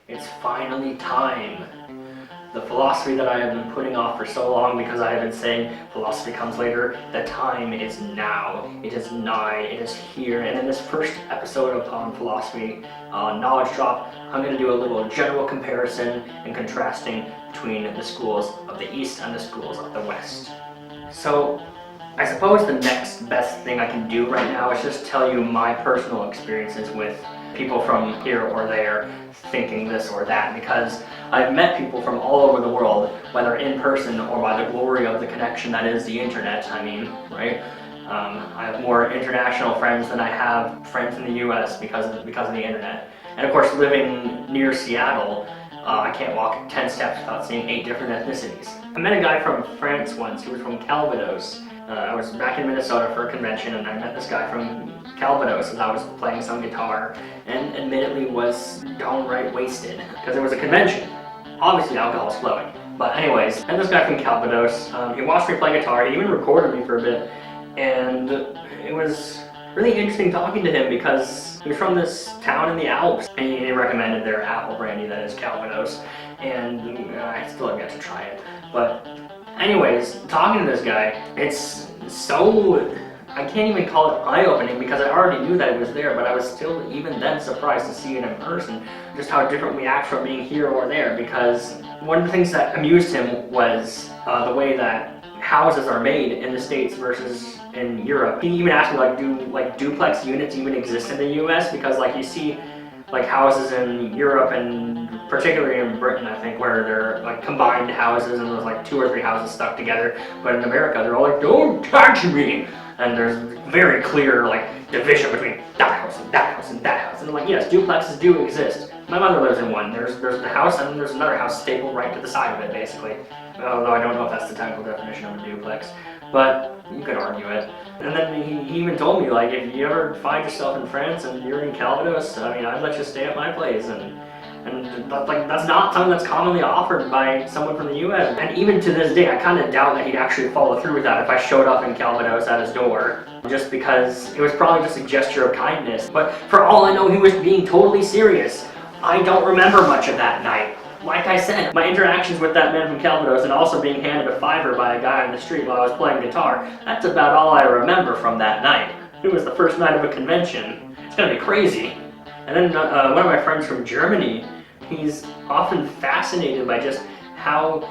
It's finally time. The philosophy that I have been putting off for so long because I have been saying philosophy comes later, the time is now. It is nigh, it is here. And in this first episode on philosophy knowledge drop, I'm going to do a little general comparison and contrasting between the schools of the East and the schools of the West. So I suppose the next best thing I can do right now is just tell you my personal experiences with people from here or there thinking this or that, because I've met people from all over the world, whether in person or by the glory of the connection that is the internet, right? I have more international friends than I have friends in the US because of the internet. And of course, living near Seattle, I can't walk 10 steps without seeing 8 different ethnicities. I met a guy from France once who was from Calvados. I was back in Minnesota for a convention and I met this guy from Calvados as I was playing some guitar, and admittedly was downright wasted because it was a convention. Obviously alcohol's flowing. But anyways, and this guy from Calvados, he watched me play guitar, he even recorded me for a bit, and it was really interesting talking to him because he was from this town in the Alps, and he recommended their apple brandy that is Calvados, and I still have yet to try it. But anyways, talking to this guy, it's so, I can't even call it eye-opening because I already knew that it was there, but I was still even then surprised to see it in person, just how different we act from being here or there, because one of the things that amused him was the way that houses are made in the States versus in Europe. He even asked me, do duplex units even exist in the US? Because you see houses in Europe and particularly in Britain, I think, where they're combined houses and there's 2 or 3 houses stuck together, but in America they're all don't touch me! And there's very clear division between that house and that house and that house. And I'm yes, duplexes do exist. My mother lives in one. There's the house and then there's another house stapled right to the side of it, basically. Although I don't know if that's the technical definition of a duplex, but you could argue it. And then he even told me, if you ever find yourself in France and you're in Calvados, I'd let you stay at my place. And that's not something that's commonly offered by someone from the US. And even to this day, I kind of doubt that he'd actually follow through with that if I showed up in Calvados at his door. Just because it was probably just a gesture of kindness. But for all I know, he was being totally serious. I don't remember much of that night. Like I said, my interactions with that man from Calvados and also being handed a $5 by a guy on the street while I was playing guitar, that's about all I remember from that night. It was the first night of a convention. It's gonna be crazy. And then one of my friends from Germany, he's often fascinated by just how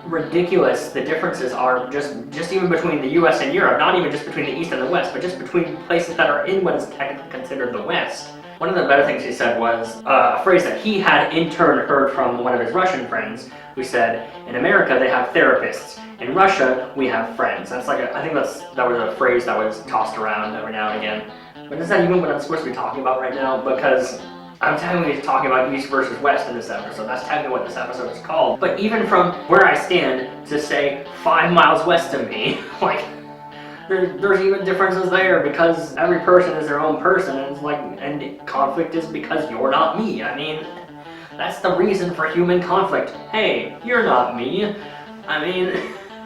ridiculous the differences are just even between the US and Europe, not even just between the East and the West, but just between places that are in what is technically considered the West. One of the better things he said was a phrase that he had in turn heard from one of his Russian friends, who said, in America they have therapists, in Russia we have friends. That's I think that was a phrase that was tossed around every now and again. But is that even what I'm supposed to be talking about right now? Because I'm technically talking about East versus West in this episode. That's technically what this episode is called. But even from where I stand to say 5 miles west of me, there's even differences there because every person is their own person, and and conflict is because you're not me. That's the reason for human conflict. Hey, you're not me.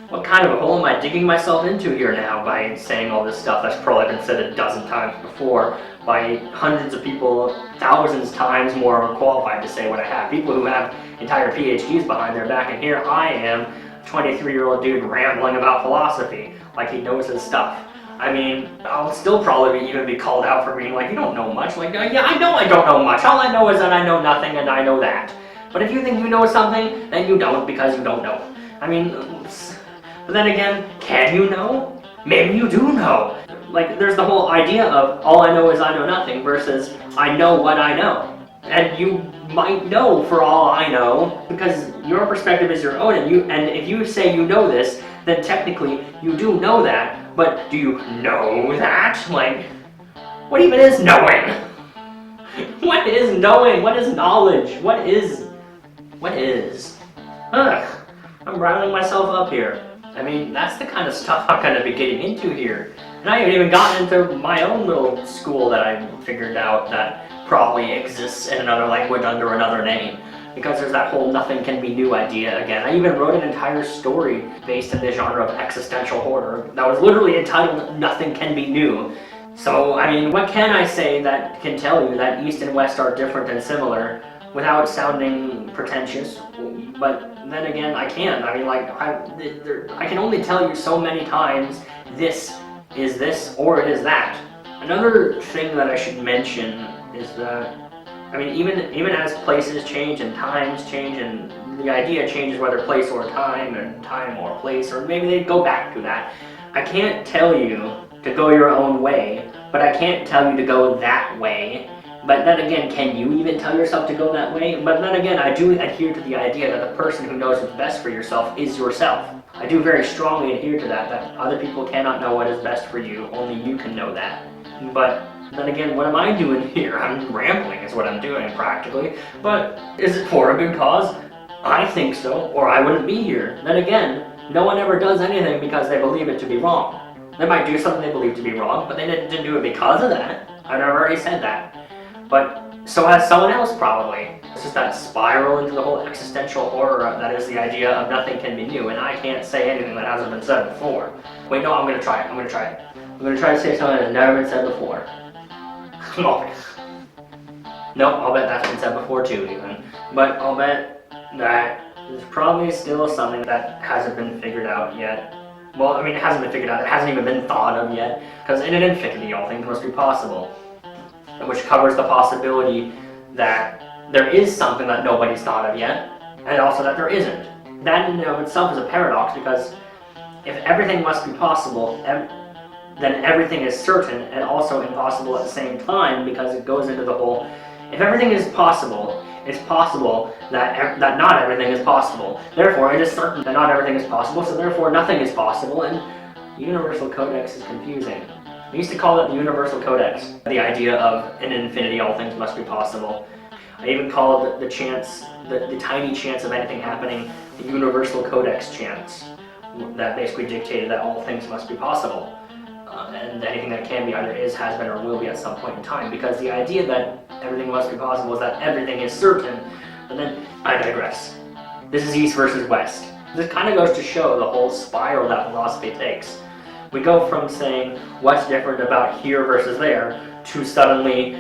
What kind of a hole am I digging myself into here now by saying all this stuff that's probably been said a dozen times before by hundreds of people, thousands times more qualified to say what I have. People who have entire PhDs behind their back, and here I am, a 23-year-old dude rambling about philosophy like he knows his stuff. I'll still probably even be called out for being you don't know much. Yeah, I know I don't know much. All I know is that I know nothing, and I know that. But if you think you know something, then you don't because you don't know. But then again, can you know? Maybe you do know. There's the whole idea of all I know is I know nothing versus I know what I know. And you might know for all I know because your perspective is your own, and if you say you know this, then technically you do know that, but do you know that? What even is knowing? What is knowing? What is knowledge? What is? Ugh, I'm riling myself up here. That's the kind of stuff I'm going to be getting into here. And I haven't even gotten into my own little school that I figured out that probably exists in another language under another name. Because there's that whole nothing can be new idea again. I even wrote an entire story based in the genre of existential horror that was literally entitled Nothing Can Be New. So, what can I say that can tell you that East and West are different and similar without sounding pretentious, but then again, I can't. I mean, like, I can only tell you so many times this is this or it is that. Another thing that I should mention is that, I mean, even as places change and times change and the idea changes whether place or time and time or place, or maybe they go back to that, I can't tell you to go your own way, but I can't tell you to go that way. But then again, can you even tell yourself to go that way? But then again, I do adhere to the idea that the person who knows what's best for yourself is yourself. I do very strongly adhere to that other people cannot know what is best for you, only you can know that. But then again, what am I doing here? I'm rambling is what I'm doing practically. But is it for a good cause? I think so, or I wouldn't be here. Then again, no one ever does anything because they believe it to be wrong. They might do something they believe to be wrong, but they didn't do it because of that. I've already said that. But so has someone else probably. It's just that spiral into the whole existential horror that is the idea of nothing can be new, and I can't say anything that hasn't been said before. Wait, no, I'm gonna try it. I'm gonna try to say something that's never been said before. Nope, I'll bet that's been said before too, even. But I'll bet that there's probably still something that hasn't been figured out yet. Well, I mean, it hasn't been figured out. It hasn't even been thought of yet, because in an infinity, all things must be possible. Which covers the possibility that there is something that nobody's thought of yet, and also that there isn't. That in and of itself is a paradox, because if everything must be possible, then everything is certain and also impossible at the same time, because it goes into the whole, if everything is possible, it's possible that not everything is possible. Therefore, it is certain that not everything is possible, so therefore nothing is possible, and the universal codex is confusing. I used to call it the universal codex, the idea of in infinity all things must be possible. I even called the chance, the tiny chance of anything happening, the universal codex chance, that basically dictated that all things must be possible. And anything that can be either is, has been, or will be at some point in time, because the idea that everything must be possible is that everything is certain. But then, I digress. This is East versus West. This kind of goes to show the whole spiral that philosophy takes. We go from saying what's different about here versus there to suddenly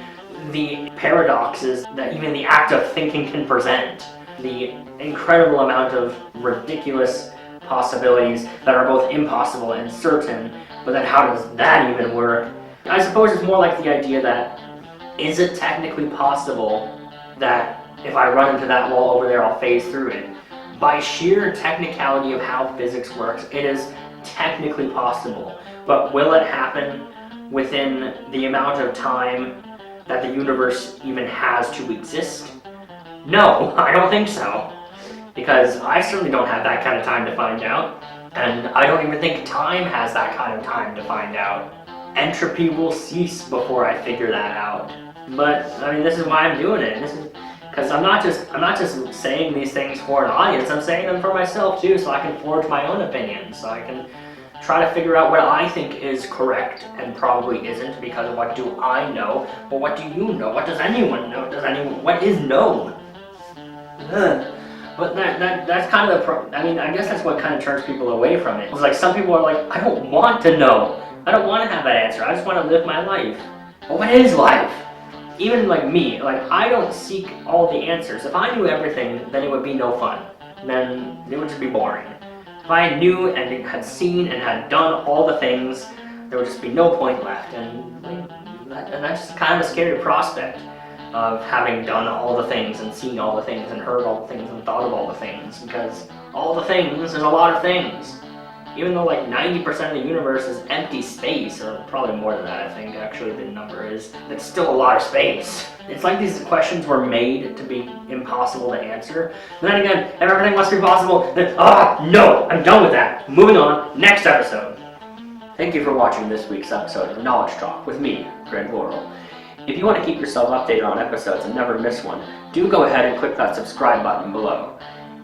the paradoxes that even the act of thinking can present. The incredible amount of ridiculous possibilities that are both impossible and certain, but then how does that even work? I suppose it's more like the idea that, is it technically possible that if I run into that wall over there, I'll phase through it? By sheer technicality of how physics works, it is technically possible, but will it happen within the amount of time that the universe even has to exist? No, I don't think so, because I certainly don't have that kind of time to find out, and I don't even think time has that kind of time to find out. Entropy will cease before I figure that out. But I mean, this is why I'm doing it. This is because I'm not just saying these things for an audience. I'm saying them for myself too, so I can forge my own opinions. So I can try to figure out what I think is correct and probably isn't, because what do I know? Well, what do you know? What does anyone know? What is known? But that's kind of I mean, I guess that's what kind of turns people away from it. It's like some people are like, I don't want to know. I don't want to have that answer. I just want to live my life. Well, what is life? Even like me, like I don't seek all the answers. If I knew everything, then it would be no fun. Then it would just be boring. If I knew and had seen and had done all the things, there would just be no point left. And that's just kind of a scary prospect of having done all the things and seen all the things and heard all the things and thought of all the things, because all the things is a lot of things. Even though like 90% of the universe is empty space, or probably more than that, I think actually the number is, it's still a lot of space. It's like these questions were made to be impossible to answer. And then again, if everything must be possible, then, no, I'm done with that. Moving on, next episode. Thank you for watching this week's episode of Knowledge Talk with me, Greg Laurel. If you want to keep yourself updated on episodes and never miss one, do go ahead and click that subscribe button below.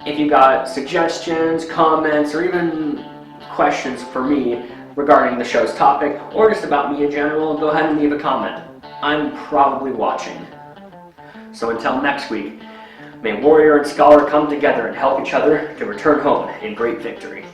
If you got suggestions, comments, or even questions for me regarding the show's topic, or just about me in general, go ahead and leave a comment. I'm probably watching. So until next week, may warrior and scholar come together and help each other to return home in great victory.